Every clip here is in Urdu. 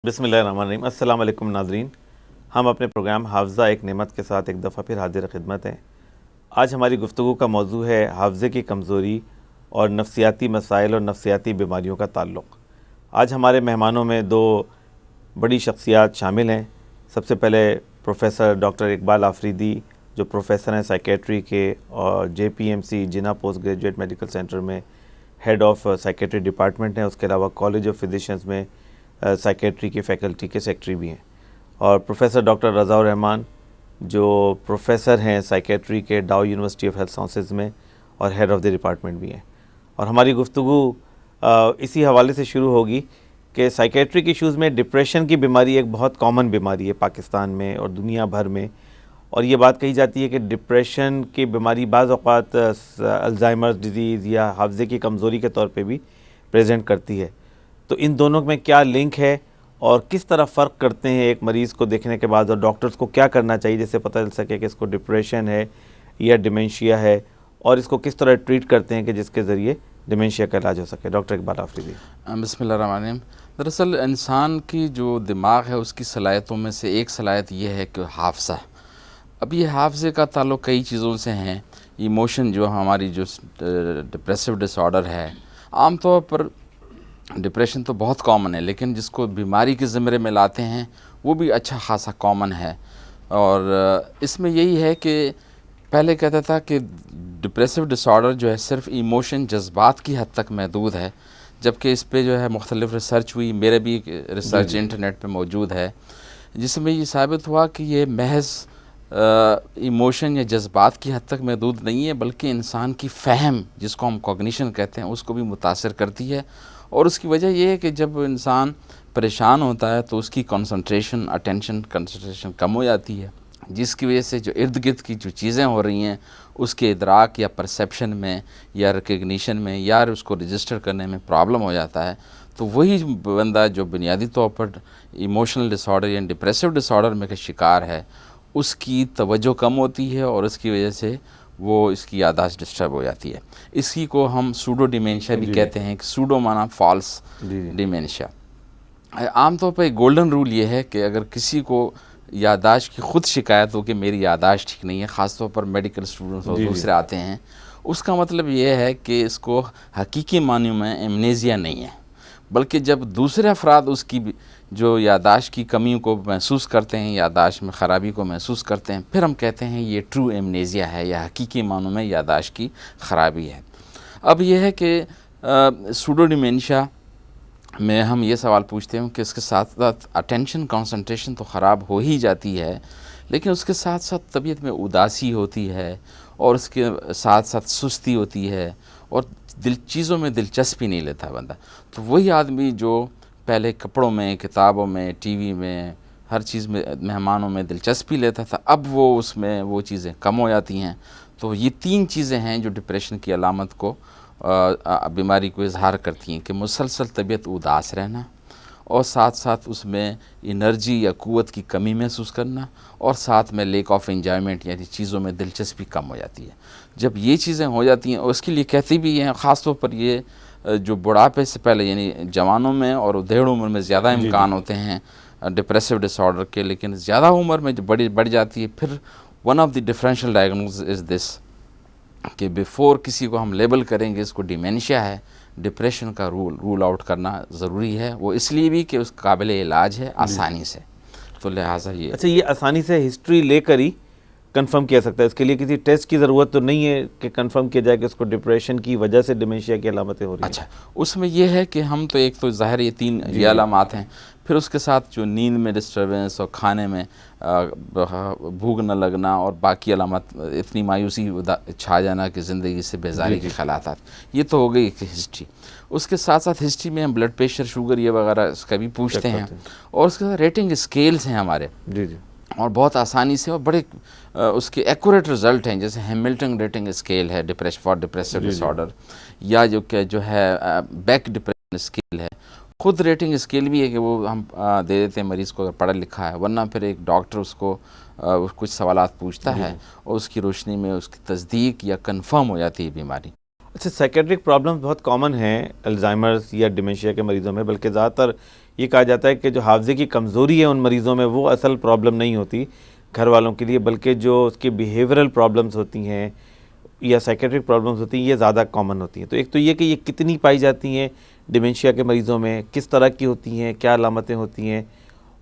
بسم اللہ الرحمن الرحیم۔ السلام علیکم ناظرین، ہم اپنے پروگرام حافظہ ایک نعمت کے ساتھ ایک دفعہ پھر حاضر خدمت ہیں۔ آج ہماری گفتگو کا موضوع ہے حافظے کی کمزوری اور نفسیاتی مسائل اور نفسیاتی بیماریوں کا تعلق۔ آج ہمارے مہمانوں میں دو بڑی شخصیات شامل ہیں۔ سب سے پہلے پروفیسر ڈاکٹر اقبال آفریدی، جو پروفیسر ہیں سائیکیٹری کے اور JPMC جناح پوسٹ گریجویٹ میڈیکل سینٹر میں ہیڈ آف سائیکیٹری ڈپارٹمنٹ ہیں۔ اس کے علاوہ کالج آف فزیشنز میں سائیکیٹری کی فیکلٹی کے سیکٹری بھی ہیں، اور پروفیسر ڈاکٹر رضا الرحمان جو پروفیسر ہیں سائیکیٹری کے ڈاؤ یونیورسٹی آف ہیلتھ سائنسز میں اور ہیڈ آف دی ڈپارٹمنٹ بھی ہیں۔ اور ہماری گفتگو اسی حوالے سے شروع ہوگی کہ سائیکیٹرک ایشوز میں ڈپریشن کی بیماری ایک بہت کامن بیماری ہے پاکستان میں اور دنیا بھر میں، اور یہ بات کہی جاتی ہے کہ ڈپریشن کی بیماری بعض اوقات الزائمرز ڈیزیز یا حافظے کی کمزوری کے طور پہ بھی پریزنٹ کرتی ہے۔ تو ان دونوں میں کیا لنک ہے اور کس طرح فرق کرتے ہیں ایک مریض کو دیکھنے کے بعد، اور ڈاکٹرز کو کیا کرنا چاہیے جس سے پتہ چل سکے کہ اس کو ڈپریشن ہے یا ڈیمنشیا ہے، اور اس کو کس طرح ٹریٹ کرتے ہیں کہ جس کے ذریعے ڈیمنشیا کا علاج ہو سکے؟ ڈاکٹر اقبال آفریدی۔ بسم اللہ الرحمن الرحیم۔ دراصل انسان کی جو دماغ ہے اس کی صلاحیتوں میں سے ایک صلاحیت یہ ہے کہ حافظہ۔ اب یہ حافظے کا تعلق کئی چیزوں سے ہیں۔ ایموشن جو ہماری جو ڈپریسو ڈس آرڈر ہے، عام طور پر ڈپریشن تو بہت کامن ہے، لیکن جس کو بیماری کے زمرے میں لاتے ہیں وہ بھی اچھا خاصا کامن ہے۔ اور اس میں یہی ہے کہ پہلے کہتا تھا کہ ڈپریسو ڈس آرڈر جو ہے صرف ایموشن جذبات کی حد تک محدود ہے، جبکہ اس پہ جو ہے مختلف ریسرچ ہوئی، میرے بھی ریسرچ انٹرنیٹ پہ موجود ہے، جس میں یہ ثابت ہوا کہ یہ محض ایموشن یا جذبات کی حد تک محدود نہیں ہے، بلکہ انسان کی فہم، جس کو ہم کوگنیشن کہتے ہیں، اس کو بھی متاثر کرتی ہے۔ اور اس کی وجہ یہ ہے کہ جب انسان پریشان ہوتا ہے تو اس کی کنسنٹریشن کم ہو جاتی ہے، جس کی وجہ سے جو ارد گرد کی جو چیزیں ہو رہی ہیں اس کے ادراک یا پرسیپشن میں یا ریکگنیشن میں یا اس کو رجسٹر کرنے میں پرابلم ہو جاتا ہے۔ تو وہی بندہ جو بنیادی طور پر ایموشنل ڈس آرڈر یا ڈپریسو ڈس آرڈر میں کا شکار ہے، اس کی توجہ کم ہوتی ہے اور اس کی وجہ سے وہ اس کی یادداشت ڈسٹرب ہو جاتی ہے۔ اسی کو ہم سوڈو ڈیمینشیا بھی کہتے ہیں، کہ سوڈو مانا فالس ڈیمینشیا۔ عام طور پر ایک گولڈن رول یہ ہے کہ اگر کسی کو یادداشت کی خود شکایت ہو کہ میری یادداشت ٹھیک نہیں ہے، خاص طور پر میڈیکل اسٹوڈنٹس اور دوسرے آتے ہیں، اس کا مطلب یہ ہے کہ اس کو حقیقی معنی میں ایمنیزیا نہیں ہے، بلکہ جب دوسرے افراد اس کی جو یادداشت کی کمی کو محسوس کرتے ہیں، یادداشت میں خرابی کو محسوس کرتے ہیں، پھر ہم کہتے ہیں یہ ٹرو ایمنیزیا ہے یا حقیقی معنوں میں یادداشت کی خرابی ہے۔ اب یہ ہے کہ سوڈو ڈیمینشیا میں ہم یہ سوال پوچھتے ہیں کہ اس کے ساتھ ساتھ اٹینشن کنسنٹریشن تو خراب ہو ہی جاتی ہے، لیکن اس کے ساتھ ساتھ طبیعت میں اداسی ہوتی ہے، اور اس کے ساتھ ساتھ سستی ہوتی ہے، اور چیزوں میں دلچسپی نہیں لیتا بندہ۔ تو وہی آدمی جو پہلے کپڑوں میں، کتابوں میں، ٹی وی میں، ہر چیز میں، مہمانوں میں دلچسپی لیتا تھا، اب وہ اس میں وہ چیزیں کم ہو جاتی ہیں۔ تو یہ تین چیزیں ہیں جو ڈپریشن کی علامت کو، بیماری کو اظہار کرتی ہیں، کہ مسلسل طبیعت اداس رہنا، اور ساتھ ساتھ اس میں انرجی یا قوت کی کمی محسوس کرنا، اور ساتھ میں لیک آف انجوائمنٹ، یعنی چیزوں میں دلچسپی کم ہو جاتی ہے۔ جب یہ چیزیں ہو جاتی ہیں، اور اس کے لیے کہتی بھی ہیں، خاص طور پر یہ جو بڑھاپے سے پہلے، یعنی جوانوں میں اور دیڑھ عمر میں زیادہ امکان ہوتے ہیں ڈپریسو ڈس آرڈر کے، لیکن زیادہ عمر میں جو بڑھ جاتی ہے، پھر one of the differential diagnosis is this, کہ بیفور کسی کو ہم لیبل کریں گے اس کو ڈیمینشیا ہے، ڈپریشن کا رول آؤٹ کرنا ضروری ہے، وہ اس لیے بھی کہ اس قابل علاج ہے آسانی سے، تو لہٰذا یہ اچھا، یہ آسانی سے ہسٹری لے کر ہی کنفرم کیا سکتا ہے؟ اس کے لیے کسی ٹیسٹ کی ضرورت تو نہیں ہے کہ کنفرم کیا جائے کہ اس کو ڈپریشن کی وجہ سے ڈیمنشیا کی علامتیں ہو رہی ہیں؟ اچھا، اس میں یہ ہے کہ ہم تو ایک تو ظاہر یہ تین یہ علامات ہیں، پھر اس کے ساتھ جو نیند میں ڈسٹربنس اور کھانے میں بھوک نہ لگنا اور باقی علامات، اتنی مایوسی چھا جانا کہ زندگی سے بیزاری کے خیالات، یہ تو ہو گئی ایک ہسٹری۔ اس کے ساتھ ساتھ ہسٹری میں ہم بلڈ پریشر، شوگر یہ وغیرہ اس کا بھی پوچھتے ہیں، اور اس کے ساتھ ریٹنگ اسکیلز ہیں ہمارے، اور بہت آسانی سے اور بڑے اس کے ایکوریٹ رزلٹ ہیں، جیسے ہیملٹن ریٹنگ اسکیل ہے فار ڈپریسو ڈس آرڈر، یا جو ہے بیک ڈپریشن اسکیل ہے۔ خود ریٹنگ اسکیل بھی ہے کہ وہ ہم دے دیتے ہیں مریض کو اگر پڑھا لکھا ہے، ورنہ پھر ایک ڈاکٹر اس کو کچھ سوالات پوچھتا ہے، اور اس کی روشنی میں اس کی تصدیق یا کنفرم ہو جاتی ہے بیماری۔ اچھا، سائیکیٹرک پرابلمز بہت کامن ہیں الزائمرز یا ڈیمنشیا کے مریضوں میں، بلکہ زیادہ تر یہ کہا جاتا ہے کہ جو حافظے کی کمزوری ہے ان مریضوں میں وہ اصل پرابلم نہیں ہوتی گھر والوں کے لیے، بلکہ جو اس کی بیہیورل پرابلمز ہوتی ہیں یا سائیکیٹرک پرابلمز ہوتی ہیں یہ زیادہ کامن ہوتی ہیں. تو ایک تو یہ کہ یہ کتنی پائی جاتی ہیں ڈیمنشیا کے مریضوں میں، کس طرح کی ہوتی ہیں، کیا علامتیں ہوتی ہیں،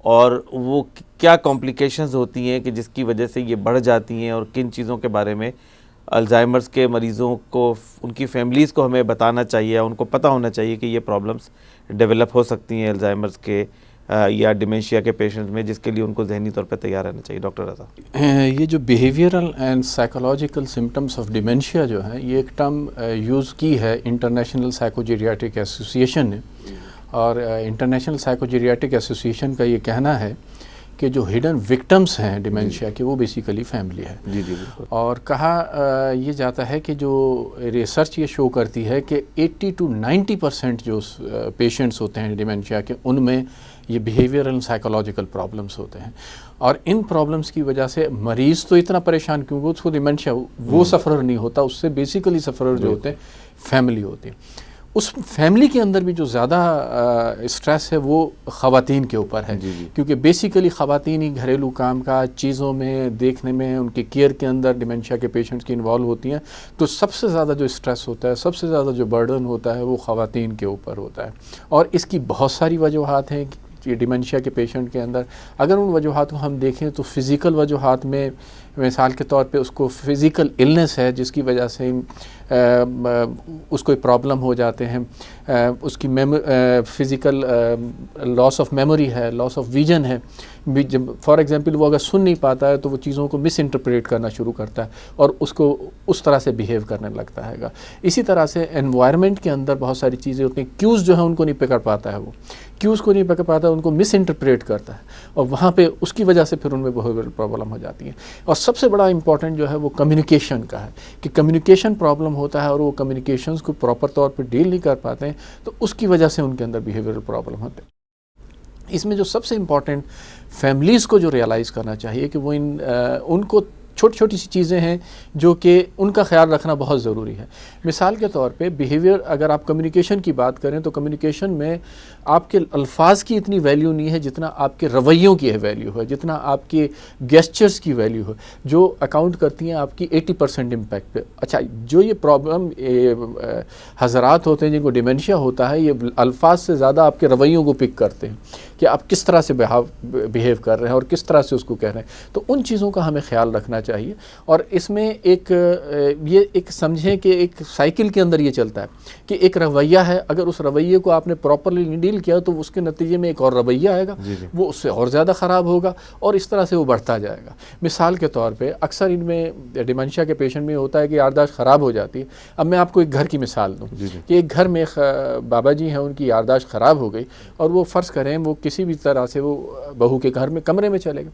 اور وہ کیا کمپلیکیشنز ہوتی ہیں کہ جس کی وجہ سے یہ بڑھ جاتی ہیں، اور کن چیزوں کے بارے میں الزائمرز کے مریضوں کو ان کی فیملیز کو ہمیں بتانا چاہیے، ان کو پتہ ہونا چاہیے کہ یہ پرابلمز ڈیولپ ہو سکتی ہیں الزائمرز کے یا ڈیمنشیا کے پیشنٹ میں، جس کے لیے ان کو ذہنی طور پہ تیار رہنا چاہیے. ڈاکٹر رضا، یہ جو behavioural and psychological symptoms of dementia جو ہے یہ ایک ٹرم یوز کی ہے انٹرنیشنل سائیکوجیریاٹرک ایسوسیشن نے، اور انٹرنیشنل سائیکوجیریاٹرک ایسوسیشن کا یہ کہنا ہے کہ جو ہڈن وکٹمس ہیں ڈیمنشیا کے وہ بیسیکلی فیملی ہے. جی جی بالکل. اور کہا یہ جاتا ہے کہ جو ریسرچ یہ شو کرتی ہے کہ 80 to 90% جو پیشنٹس ہوتے ہیں ڈیمنشیا کے ان میں یہ بیہیویئرل سائیکولوجیکل پرابلمس ہوتے ہیں، اور ان پرابلمس کی وجہ سے مریض تو اتنا پریشان کیونکہ اس کو ڈیمنشیا وہ سفرر نہیں ہوتا، اس سے بیسیکلی سفرر جو ہوتے ہیں فیملی ہوتی ہے. اس فیملی کے اندر بھی جو زیادہ اسٹریس ہے وہ خواتین کے اوپر ہے، کیونکہ بیسیکلی خواتین ہی گھریلو کام کا چیزوں میں دیکھنے میں ان کے کیئر کے اندر ڈیمنشیا کے پیشنٹس کی انوالو ہوتی ہیں. تو سب سے زیادہ جو اسٹریس ہوتا ہے، سب سے زیادہ جو برڈن ہوتا ہے وہ خواتین کے اوپر ہوتا ہے. اور اس کی بہت ساری وجوہات ہیں یہ ڈیمنشیا کے پیشنٹ کے اندر. اگر ان وجوہات کو ہم دیکھیں تو فزیکل وجوہات میں مثال کے طور پہ اس کو فزیکل النس ہے جس کی وجہ سے اس کو پرابلم ہو جاتے ہیں، اس کی فزیکل لاس آف میموری ہے، لاس آف ویژن ہے. فار ایگزامپل وہ اگر سن نہیں پاتا ہے تو وہ چیزوں کو مس انٹرپریٹ کرنا شروع کرتا ہے اور اس کو اس طرح سے بیہیو کرنے لگتا ہے گا. اسی طرح سے انوائرمنٹ کے اندر بہت ساری چیزیں ہوتی ہیں، کیوز جو ہیں ان کو نہیں پکڑ پاتا ہے، وہ کیوز کو نہیں پکڑ پاتا ہے، ان کو مس انٹرپریٹ کرتا ہے، اور وہاں پہ اس کی وجہ سے پھر ان میں بیہیویئرل پرابلم ہو جاتی ہیں. اور سب سے بڑا امپورٹنٹ جو ہے وہ کمیونیکیشن کا ہے کہ کمیونیکیشن پرابلم ہوتا ہے اور وہ کمیونیکیشنز کو پراپر طور پہ ڈیل نہیں کر پاتے ہیں، تو اس کی وجہ سے ان کے اندر بیہیویئرل پرابلم ہوتے ہیں. اس میں جو سب سے امپورٹنٹ فیملیز کو جو ریئلائز کرنا چاہیے کہ وہ ان کو چھوٹی چھوٹی سی چیزیں ہیں جو کہ ان کا خیال رکھنا بہت ضروری ہے. مثال کے طور پہ بیہیویئر، اگر آپ کمیونیکیشن کی بات کریں تو کمیونیکیشن میں آپ کے الفاظ کی اتنی ویلیو نہیں ہے جتنا آپ کے رویوں کی ویلیو ہے، جتنا آپ کے گیسچرز کی ویلیو ہے، جو اکاؤنٹ کرتی ہیں آپ کی 80% امپیکٹ پہ. اچھا، جو یہ پرابلم حضرات ہوتے ہیں جن کو ڈیمنشیا ہوتا ہے، یہ الفاظ سے زیادہ آپ کے رویوں کو پک کرتے ہیں کہ آپ کس طرح سے بیہیو کر رہے ہیں اور کس طرح سے اس کو کہہ رہے ہیں. تو ان چیزوں کا ہمیں خیال رکھنا چاہیے. اور اس میں یہ ایک سمجھیں کہ ایک سائیکل کے اندر یہ چلتا ہے کہ ایک رویہ ہے، اگر اس رویے کو آپ نے پراپرلی نہیں ڈیل کیا تو اس کے نتیجے میں ایک اور رویہ آئے گا، وہ اس سے اور زیادہ خراب ہوگا، اور اس طرح سے وہ بڑھتا جائے گا. مثال کے طور پہ اکثر ان میں ڈیمنشیا کے پیشنٹ میں ہوتا ہے کہ یادداشت خراب ہو جاتی ہے. اب میں آپ کو ایک گھر کی مثال دوں کہ ایک گھر میں بابا جی ہیں، ان کی یادداشت خراب ہو گئی اور وہ فرض کریں وہ کسی بھی طرح سے وہ بہو کے گھر میں کمرے میں چلے گئے.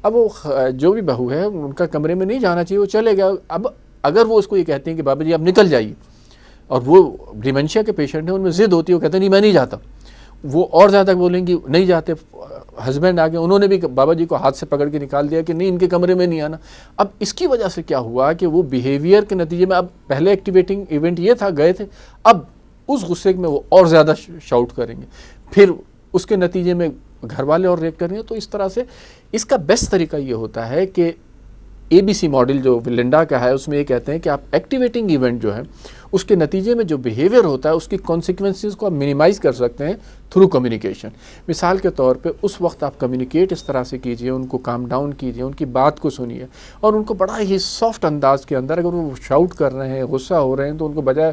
اب وہ جو بھی بہو ہے ان کا کمرے میں نہیں جانا چاہیے، وہ چلے گیا. اب اگر وہ اس کو یہ کہتے ہیں کہ بابا جی آپ نکل جائیے، اور وہ ڈیمنشیا کے پیشنٹ ہیں، ان میں ضد ہوتی ہے، وہ کہتے ہیں نہیں میں نہیں جاتا، وہ اور زیادہ بولیں گی نہیں جاتے. ہسبینڈ آ گئے، انہوں نے بھی بابا جی کو ہاتھ سے پکڑ کے نکال دیا کہ نہیں ان کے کمرے میں نہیں آنا. اب اس کی وجہ سے کیا ہوا کہ وہ بیہیویئر کے نتیجے میں، اب پہلے ایکٹیویٹنگ ایونٹ یہ تھا گئے تھے، اب اس غصے میں وہ اور زیادہ شاؤٹ کریں گے، پھر اس کے نتیجے میں گھر والے اور ریئیکٹ کریں گے. تو اس طرح سے اس کا بیسٹ طریقہ یہ ہوتا ہے کہ ABC ماڈل جو لنڈا کا ہے اس میں یہ کہتے ہیں کہ آپ ایکٹیویٹنگ ایونٹ جو ہے اس کے نتیجے میں جو بیہیویئر ہوتا ہے اس کی کانسیکوینسز کو آپ منیمائز کر سکتے ہیں تھرو کمیونیکیشن. مثال کے طور پہ اس وقت آپ کمیونیکیٹ اس طرح سے کیجئے، ان کو کام ڈاؤن کیجئے، ان کی بات کو سنیے، اور ان کو بڑا ہی سافٹ انداز کے اندر، اگر وہ شاؤٹ کر رہے ہیں، غصہ ہو رہے ہیں، تو ان کو بجائے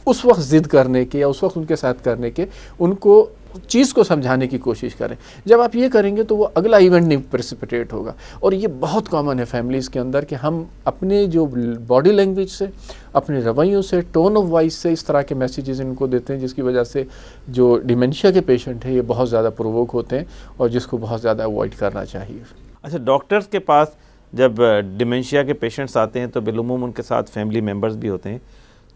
اس وقت ضد کرنے کے یا اس وقت ان کے ساتھ کرنے کے، ان کو چیز کو سمجھانے کی کوشش کریں. جب آپ یہ کریں گے تو وہ اگلا ایونٹ نہیں پریسپیٹیٹ ہوگا. اور یہ بہت کامن ہے فیملیز کے اندر کہ ہم اپنے جو باڈی لینگویج سے، اپنے رویوں سے، ٹون آف وائس سے اس طرح کے میسیجز ان کو دیتے ہیں جس کی وجہ سے جو ڈیمنشیا کے پیشنٹ ہیں یہ بہت زیادہ پرووک ہوتے ہیں، اور جس کو بہت زیادہ اوائڈ کرنا چاہیے. اچھا، ڈاکٹرز کے پاس جب ڈیمنشیا کے پیشنٹس آتے ہیں تو بالعموم ان کے ساتھ فیملی ممبرز بھی ہوتے ہیں،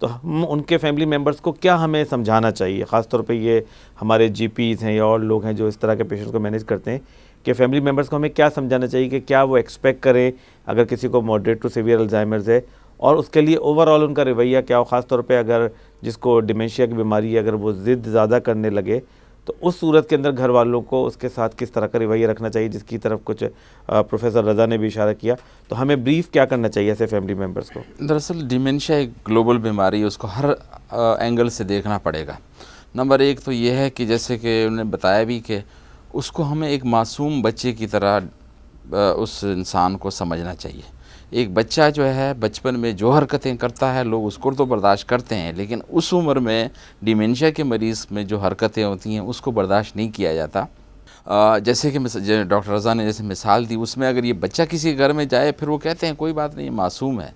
تو ہم ان کے فیملی ممبرز کو کیا ہمیں سمجھانا چاہیے؟ خاص طور پہ یہ ہمارے GPs ہیں یا اور لوگ ہیں جو اس طرح کے پیشنٹس کو مینیج کرتے ہیں، کہ فیملی ممبرز کو ہمیں کیا سمجھانا چاہیے کہ کیا وہ ایکسپیکٹ کریں اگر کسی کو ماڈریٹ ٹو سیویئر الزائمرز ہے، اور اس کے لیے اوور آل ان کا رویہ کیا ہو. خاص طور پہ اگر جس کو ڈیمنشیا کی بیماری ہے اگر وہ ضد زیادہ کرنے لگے تو اس صورت کے اندر گھر والوں کو اس کے ساتھ کس طرح کا رویہ رکھنا چاہیے، جس کی طرف کچھ پروفیسر رضا نے بھی اشارہ کیا، تو ہمیں بریف کیا کرنا چاہیے ایسے فیملی ممبرس کو؟ دراصل ڈیمینشیا ایک گلوبل بیماری ہے، اس کو ہر اینگل سے دیکھنا پڑے گا. نمبر ایک تو یہ ہے کہ جیسے کہ انہوں نے بتایا بھی کہ اس کو ہمیں ایک معصوم بچے کی طرح اس انسان کو سمجھنا چاہیے. ایک بچہ جو ہے بچپن میں جو حرکتیں کرتا ہے لوگ اس کو تو برداشت کرتے ہیں، لیکن اس عمر میں ڈیمینشیا کے مریض میں جو حرکتیں ہوتی ہیں اس کو برداشت نہیں کیا جاتا. جیسے کہ ڈاکٹر رضا نے جیسے مثال دی، اس میں اگر یہ بچہ کسی گھر میں جائے پھر وہ کہتے ہیں کوئی بات نہیں معصوم ہے،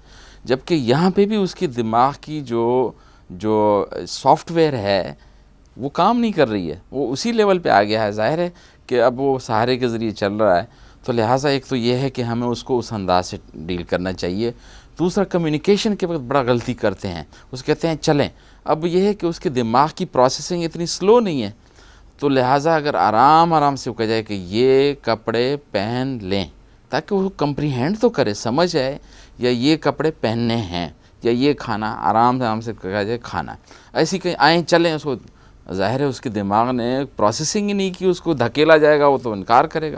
جبکہ یہاں پہ بھی اس کی دماغ کی جو سافٹ ویئر ہے وہ کام نہیں کر رہی ہے، وہ اسی لیول پہ آ گیا ہے. ظاہر ہے کہ اب وہ سہارے کے ذریعے چل رہا ہے، تو لہٰذا ایک تو یہ ہے کہ ہمیں اس کو اس انداز سے ڈیل کرنا چاہیے. دوسرا کمیونیکیشن کے وقت بڑا غلطی کرتے ہیں، اس کہتے ہیں چلیں. اب یہ ہے کہ اس کے دماغ کی پروسیسنگ اتنی سلو نہیں ہے، تو لہٰذا اگر آرام سے کہا جائے کہ یہ کپڑے پہن لیں تاکہ وہ کمپریہینڈ تو کرے، سمجھ آئے یا یہ کپڑے پہننے ہیں یا یہ کھانا آرام سے کہا جائے کھانا. ایسی کہیں آئیں چلیں، اس کو ظاہر ہے اس کے دماغ نے پروسیسنگ ہی نہیں کی، اس کو دھکیلا جائے گا وہ تو انکار کرے گا.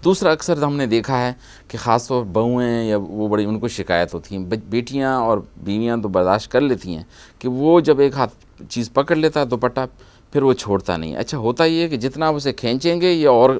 دوسرا اکثر ہم نے دیکھا ہے کہ خاص طور بہویں یا وہ بڑی ان کو شکایت ہوتی ہیں، بیٹیاں اور بیویاں تو برداشت کر لیتی ہیں کہ وہ جب ایک ہاتھ چیز پکڑ لیتا ہے دوپٹہ پھر وہ چھوڑتا نہیں. اچھا ہوتا یہ ہے کہ جتنا اسے کھینچیں گے یہ اور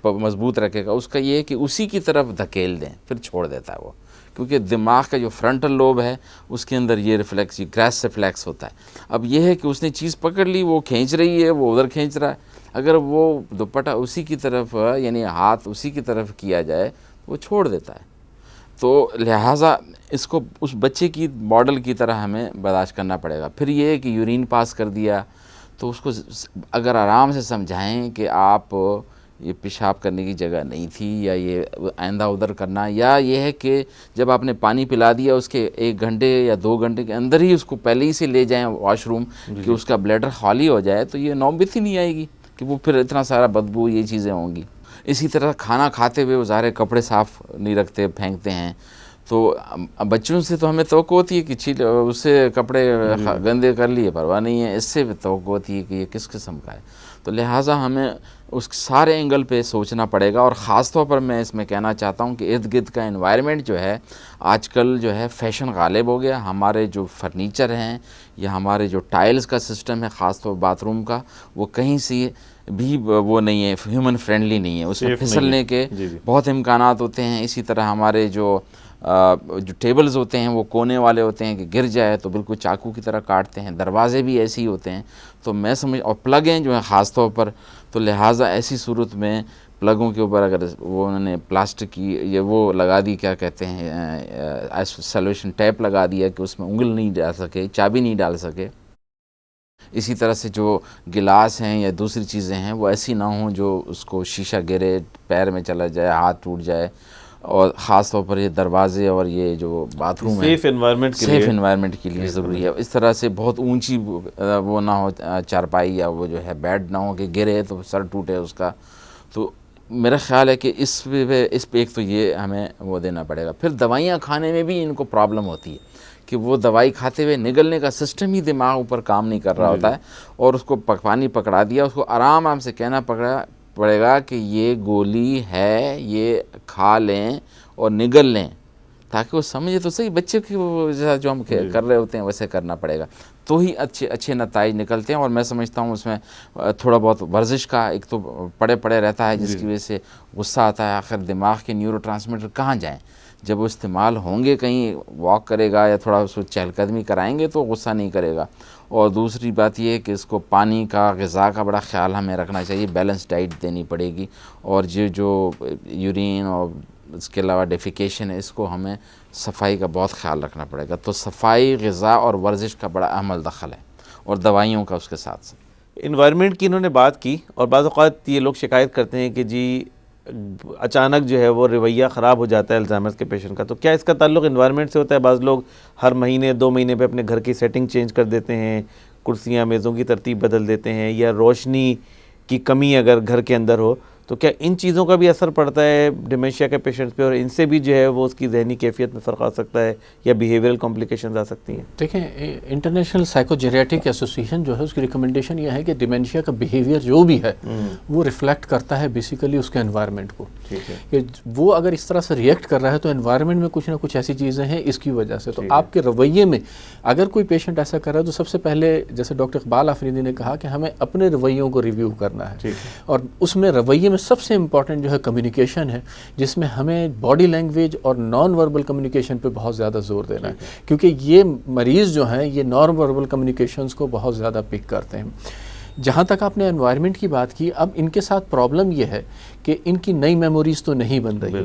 مضبوط رکھے گا، اس کا یہ ہے کہ اسی کی طرف دھکیل دیں پھر چھوڑ دیتا ہے وہ، کیونکہ دماغ کا جو فرنٹل لوب ہے اس کے اندر یہ ریفلیکس، یہ گریس ریفلیکس ہوتا ہے. اب یہ ہے کہ اس نے چیز پکڑ لی، وہ کھینچ رہی ہے، وہ ادھر کھینچ رہا ہے، اگر وہ دوپٹہ اسی کی طرف یعنی ہاتھ اسی کی طرف کیا جائے وہ چھوڑ دیتا ہے. تو لہٰذا اس کو اس بچے کی ماڈل کی طرح ہمیں برداشت کرنا پڑے گا. پھر یہ ہے کہ یورین پاس کر دیا تو اس کو اگر آرام سے سمجھائیں کہ آپ یہ پیشاب کرنے کی جگہ نہیں تھی یا یہ آئندہ ادھر کرنا، یا یہ ہے کہ جب آپ نے پانی پلا دیا اس کے 1 گھنٹے یا 2 گھنٹے کے اندر ہی اس کو پہلے ہی سے لے جائیں واش روم کہ اس کا بلیڈر خالی ہو جائے، تو یہ نوبت ہی نہیں آئے گی کہ وہ پھر اتنا سارا بدبو یہ چیزیں ہوں گی. اسی طرح کھانا کھاتے ہوئے وہ ظاہر کپڑے صاف نہیں رکھتے، پھینکتے ہیں. تو بچوں سے تو ہمیں توقع ہوتی ہے کہ اس سے کپڑے گندے کر لیے پرواہ نہیں ہے، اس سے بھی توقع ہوتی ہے کہ یہ کس قسم کا ہے. تو لہٰذا ہمیں اس سارے اینگل پہ سوچنا پڑے گا. اور خاص طور پر میں اس میں کہنا چاہتا ہوں کہ ارد گرد کا انوائرمنٹ جو ہے آج کل جو ہے فیشن غالب ہو گیا. ہمارے جو فرنیچر ہیں یا ہمارے جو ٹائلز کا سسٹم ہے خاص طور باتھ روم کا، وہ کہیں سے بھی وہ نہیں ہے، ہیومن فرینڈلی نہیں ہے، اس میں پھسلنے کے بہت امکانات ہوتے ہیں. اسی طرح ہمارے جو ٹیبلز ہوتے ہیں وہ کونے والے ہوتے ہیں کہ گر جائے تو بالکل چاقو کی طرح کاٹتے ہیں. دروازے بھی ایسے ہی ہوتے ہیں. تو میں اور پلگیں جو ہیں خاص طور پر، تو لہٰذا ایسی صورت میں پلگوں کے اوپر اگر وہ انہوں نے پلاسٹک کی یہ وہ لگا دی، کیا کہتے ہیں سیلوشن ٹیپ لگا دیا کہ اس میں انگل نہیں ڈال سکے، چابی نہیں ڈال سکے. اسی طرح سے جو گلاس ہیں یا دوسری چیزیں ہیں وہ ایسی نہ ہوں جو اس کو شیشہ گرے، پیر میں چلا جائے، ہاتھ ٹوٹ جائے. اور خاص طور پر یہ دروازے اور یہ جو باتھ روم ہے سیف انوائرمنٹ کے لیے ضروری ہے. اس طرح سے بہت اونچی وہ نہ ہو چارپائی یا وہ جو ہے بیڈ نہ ہو کہ گرے تو سر ٹوٹے اس کا. تو میرا خیال ہے کہ اس پہ ایک تو یہ ہمیں وہ دینا پڑے گا. پھر دوائیاں کھانے میں بھی ان کو پرابلم ہوتی ہے کہ وہ دوائی کھاتے ہوئے نگلنے کا سسٹم ہی دماغ اوپر کام نہیں کر رہا ہوتا ہے، اور اس کو پانی پکڑا دیا، اس کو آرام سے کہنا پڑے گا کہ یہ گولی ہے، یہ کھا لیں اور نگل لیں، تاکہ وہ سمجھے تو صحیح. بچے کی جو ہم کر رہے ہوتے ہیں ویسے کرنا پڑے گا تو ہی اچھے نتائج نکلتے ہیں. اور میں سمجھتا ہوں اس میں تھوڑا بہت ورزش کا ایک تو پڑے رہتا ہے جس کی وجہ سے غصہ آتا ہے. آخر دماغ کے نیورو ٹرانسمیٹر کہاں جائیں؟ جب وہ استعمال ہوں گے، کہیں واک کرے گا یا تھوڑا اس کو چہل قدمی کرائیں گے تو غصہ نہیں کرے گا. اور دوسری بات یہ ہے کہ اس کو پانی کا، غذا کا بڑا خیال ہمیں رکھنا چاہیے. بیلنس ڈائٹ دینی پڑے گی. اور جو یورین اور اس کے علاوہ ڈیفیکیشن ہے، اس کو ہمیں صفائی کا بہت خیال رکھنا پڑے گا. تو صفائی، غذا اور ورزش کا بڑا اہم دخل ہے، اور دوائیوں کا اس کے ساتھ ساتھ. انوائرمنٹ کی انہوں نے بات کی، اور بعض اوقات یہ لوگ شکایت کرتے ہیں کہ جی اچانک جو ہے وہ رویہ خراب ہو جاتا ہے الزائمرز کے پیشنٹ کا. تو کیا اس کا تعلق انوائرمنٹ سے ہوتا ہے؟ بعض لوگ ہر مہینے 2 مہینے پہ اپنے گھر کی سیٹنگ چینج کر دیتے ہیں، کرسیاں میزوں کی ترتیب بدل دیتے ہیں، یا روشنی کی کمی اگر گھر کے اندر ہو تو کیا ان چیزوں کا بھی اثر پڑتا ہے ڈیمینشیا کے پیشنٹس پہ، اور ان سے بھی جو ہے وہ اس کی ذہنی کیفیت میں فرق آ سکتا ہے یا بیہیویئرل کمپلیکیشنز آ سکتی ہیں؟ دیکھیں انٹرنیشنل سائیکو جیریاٹرک ایسوسیشن جو ہے اس کی ریکمنڈیشن یہ ہے کہ ڈیمینشیا کا بیہیویئر جو بھی ہے وہ ریفلیکٹ کرتا ہے بیسیکلی اس کے انوائرمنٹ کو، کہ وہ اگر اس طرح سے ریئیکٹ کر رہا ہے تو انوائرمنٹ میں کچھ نہ کچھ ایسی چیزیں ہیں اس کی وجہ سے. تو آپ کے رویے میں اگر کوئی پیشنٹ ایسا کر رہا ہے تو سب سے پہلے جیسے ڈاکٹر اقبال آفریدی نے کہا کہ ہمیں اپنے رویوں کو ریویو کرنا ہے، اور اس میں رویے میں سب سے امپورٹنٹ جو ہے کمیونیکیشن ہے، جس میں ہمیں باڈی لینگویج اور نان وربل کمیونیکیشن پہ بہت زیادہ زور دینا ہے، کیونکہ یہ مریض جو ہیں یہ نان وربل کمیونیکیشنز کو بہت زیادہ پک کرتے ہیں. جہاں تک آپ نے انوائرمنٹ کی بات کی، اب ان کے ساتھ پرابلم یہ ہے کہ ان کی نئی میموریز تو نہیں بن رہی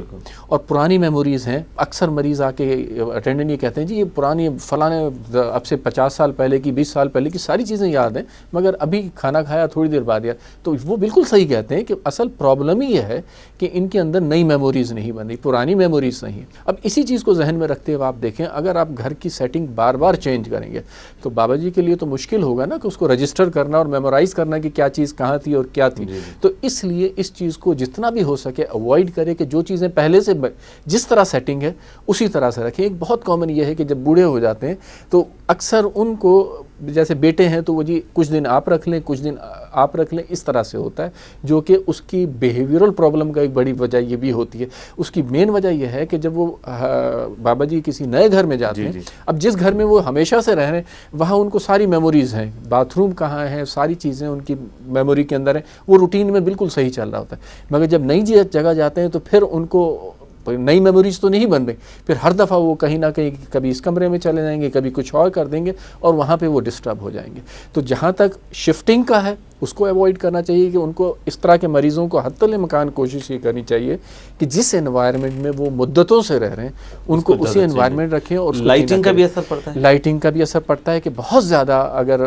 اور پرانی میموریز ہیں. اکثر مریض آ کے اٹینڈنٹ یہ کہتے ہیں جی یہ پرانی فلانے اب سے 50 سال پہلے کی 20 سال پہلے کی ساری چیزیں یاد ہیں، مگر ابھی کھانا کھایا تھوڑی دیر بعد یاد. تو وہ بالکل صحیح کہتے ہیں کہ اصل پرابلم ہی یہ ہے کہ ان کے اندر نئی میموریز نہیں بن رہی، پرانی میموریز نہیں. اب اسی چیز کو ذہن میں رکھتے ہوئے آپ دیکھیں اگر آپ گھر کی سیٹنگ بار بار چینج کریں گے تو بابا جی کے لیے تو مشکل ہوگا نا کہ اس کو رجسٹر کرنا اور میمورائز کرنا کہ کیا چیز کہاں تھی اور کیا تھی. تو اس لیے اس چیز کو جتنا بھی ہو سکے اوائڈ کرے کہ جو چیزیں پہلے سے جس طرح سیٹنگ ہے اسی طرح سے رکھیں. ایک بہت کامن یہ ہے کہ جب بوڑھے ہو جاتے ہیں تو اکثر ان کو جیسے بیٹے ہیں تو وہ جی کچھ دن آپ رکھ لیں کچھ دن آپ رکھ لیں، اس طرح سے ہوتا ہے، جو کہ اس کی بیہیویئرل پرابلم کا ایک بڑی وجہ یہ بھی ہوتی ہے. اس کی مین وجہ یہ ہے کہ جب وہ بابا جی کسی نئے گھر میں جاتے ہیں، اب جس گھر میں وہ ہمیشہ سے رہ رہے ہیں وہاں ان کو ساری میموریز ہیں، باتھ روم کہاں ہے، ساری چیزیں ان کی میموری کے اندر ہیں، وہ روٹین میں بالکل صحیح چل رہا ہوتا ہے. مگر جب نئی جگہ جاتے ہیں تو پھر ان کو نئی میموریز تو نہیں بن رہی، پھر ہر دفعہ وہ کہیں نہ کہیں کبھی اس کمرے میں چلے جائیں گے، کبھی کچھ اور کر دیں گے اور وہاں پہ وہ ڈسٹرب ہو جائیں گے. تو جہاں تک شفٹنگ کا ہے اس کو ایوائڈ کرنا چاہیے کہ ان کو اس طرح کے مریضوں کو حتی الامکان کوشش یہ کرنی چاہیے کہ جس انوائرمنٹ میں وہ مدتوں سے رہ رہے ہیں ان کو اسی انوائرمنٹ رکھیں. اور لائٹنگ کا بھی اثر پڑتا ہے، لائٹنگ کا بھی اثر پڑتا ہے کہ بہت زیادہ اگر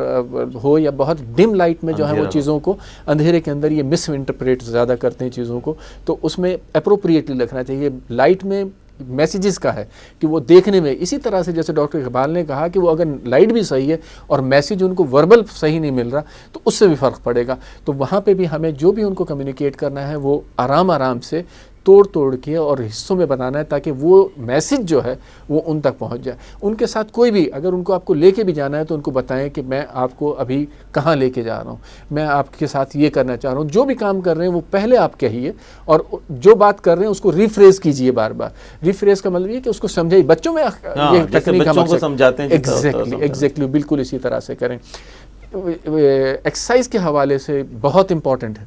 ہو یا بہت ڈم لائٹ میں جو ہے وہ چیزوں کو اندھیرے کے اندر یہ مس انٹرپریٹ زیادہ کرتے ہیں چیزوں کو، تو اس میں اپروپریٹلی رکھنا چاہیے. لائٹ میں میسیجز کا ہے کہ وہ دیکھنے میں اسی طرح سے جیسے ڈاکٹر اقبال نے کہا کہ وہ اگر لائٹ بھی صحیح ہے اور میسیج ان کو وربل صحیح نہیں مل رہا تو اس سے بھی فرق پڑے گا. تو وہاں پہ بھی ہمیں جو بھی ان کو کمیونیکیٹ کرنا ہے وہ آرام سے توڑ کے اور حصوں میں بتانا ہے تاکہ وہ میسیج جو ہے وہ ان تک پہنچ جائے. ان کے ساتھ کوئی بھی اگر ان کو آپ کو لے کے بھی جانا ہے تو ان کو بتائیں کہ میں آپ کو ابھی کہاں لے کے جا رہا ہوں، میں آپ کے ساتھ یہ کرنا چاہ رہا ہوں. جو بھی کام کر رہے ہیں وہ پہلے آپ کہیے اور جو بات کر رہے ہیں اس کو ریفریز کیجئے بار بار. ریفریز کا مطلب یہ کہ اس کو سمجھائیے. بچوں میں یہ ٹیکنیک بچوں کو سمجھاتے ہیں ایگزیکٹلی بالکل اسی طرح سے کریں. ایکسرسائز کے حوالے سے بہت امپورٹنٹ ہے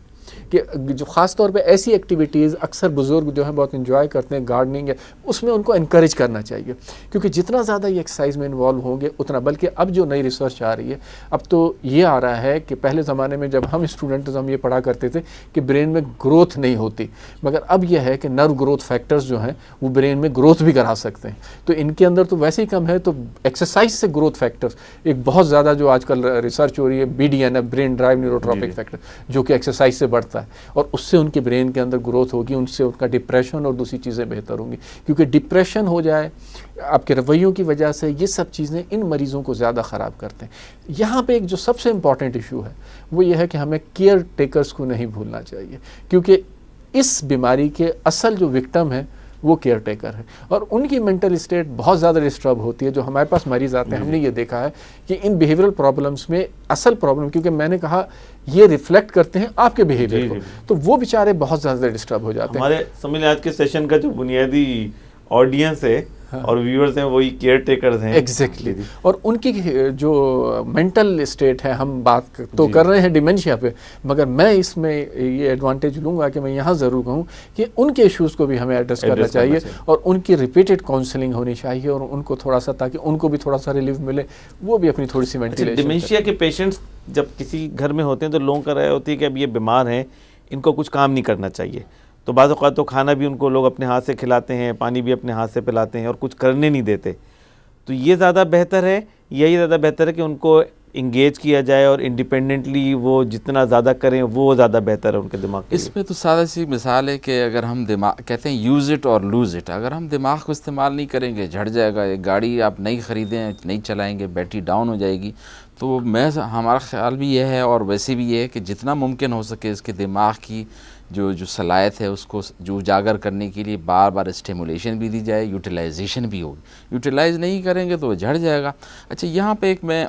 کہ جو خاص طور پہ ایسی ایکٹیویٹیز اکثر بزرگ جو ہیں بہت انجوائے کرتے ہیں، گارڈننگ ہے، اس میں ان کو انکریج کرنا چاہیے کیونکہ جتنا زیادہ یہ ایکسرسائز میں انوالو ہوں گے اتنا. بلکہ اب جو نئی ریسرچ آ رہی ہے اب تو یہ آ رہا ہے کہ پہلے زمانے میں جب ہم اسٹوڈنٹس ہم یہ پڑھا کرتے تھے کہ برین میں گروتھ نہیں ہوتی، مگر اب یہ ہے کہ نرو گروتھ فیکٹرز جو ہیں وہ برین میں گروتھ بھی کرا سکتے ہیں. تو ان کے اندر تو ویسے ہی کم ہے، تو ایکسرسائز سے گروتھ فیکٹرز ایک بہت زیادہ جو آج کل ریسرچ ہو رہی ہے BDNF برین ڈرائیو نیوروٹروپک فیکٹر جو کہ ایکسرسائز سے بڑھتا ہے اور اس سے ان کے برین کے اندر گروتھ ہوگی، ان سے ان کا ڈپریشن اور دوسری چیزیں بہتر ہوں گی. کیونکہ ڈپریشن ہو جائے آپ کے رویوں کی وجہ سے یہ سب چیزیں ان مریضوں کو زیادہ خراب کرتے ہیں. یہاں پہ ایک جو سب سے امپورٹنٹ ایشو ہے وہ یہ ہے کہ ہمیں کیئر ٹیکرز کو نہیں بھولنا چاہیے کیونکہ اس بیماری کے اصل جو وکٹم ہے وہ کیئر ٹیکر ہے اور ان کی مینٹل اسٹیٹ بہت زیادہ ڈسٹرب ہوتی ہے. جو ہمارے پاس مریض آتے ہیں ہم نے یہ دیکھا ہے کہ ان بیہیویئرل پرابلمس میں اصل پرابلم کیونکہ میں نے کہا یہ ریفلیکٹ کرتے ہیں آپ کے بیہیویئر کو، تو وہ بیچارے بہت زیادہ ڈسٹرب ہو جاتے ہیں. ہمارے سمجھ آج کے سیشن کا جو بنیادی آڈینس ہے اور ویورز ہیں وہی کیئر ٹیکرز ہیں. ایگزیکٹلی. اور ان کی جو مینٹل اسٹیٹ ہے ہم بات تو کر رہے ہیں ڈیمینشیا پہ، مگر میں اس میں یہ ایڈوانٹیج لوں گا کہ میں یہاں ضرور کہوں کہ ان کے ایشوز کو بھی ہمیں ایڈریس کرنا چاہیے اور ان کی ریپیٹڈ کاؤنسلنگ ہونی چاہیے اور ان کو تھوڑا سا تاکہ ان کو بھی تھوڑا سا ریلیف ملے، وہ بھی اپنی تھوڑی سی وینٹیلیشن. ڈیمینشیا کے پیشنٹس جب کسی گھر میں ہوتے ہیں تو لوگوں کا رائے ہوتی ہے کہ اب یہ بیمار ہیں، ان کو کچھ کام نہیں کرنا چاہیے. تو بعض اوقات تو کھانا بھی ان کو لوگ اپنے ہاتھ سے کھلاتے ہیں، پانی بھی اپنے ہاتھ سے پلاتے ہیں اور کچھ کرنے نہیں دیتے. تو یہ زیادہ بہتر ہے، یہی زیادہ بہتر ہے کہ ان کو انگیج کیا جائے اور انڈیپینڈنٹلی وہ جتنا زیادہ کریں وہ زیادہ بہتر ہے ان کے دماغ کے لیے. اس میں تو سادہ سی مثال ہے کہ اگر ہم دماغ کہتے ہیں یوز اٹ اور لوز اٹ، اگر ہم دماغ کو استعمال نہیں کریں گے جھڑ جائے گا. ایک گاڑی آپ نئی خریدیں نہیں چلائیں گے بیٹری ڈاؤن ہو جائے گی. تو ہمارا خیال بھی یہ ہے اور ویسے بھی یہ ہے کہ جتنا ممکن ہو سکے اس کے دماغ کی جو صلاحیت ہے اس کو جو اجاگر کرنے کے لیے بار بار اسٹیمولیشن بھی دی جائے, یوٹیلائزیشن بھی ہوگی. یوٹیلائز نہیں کریں گے تو وہ جھڑ جائے گا. اچھا یہاں پہ ایک میں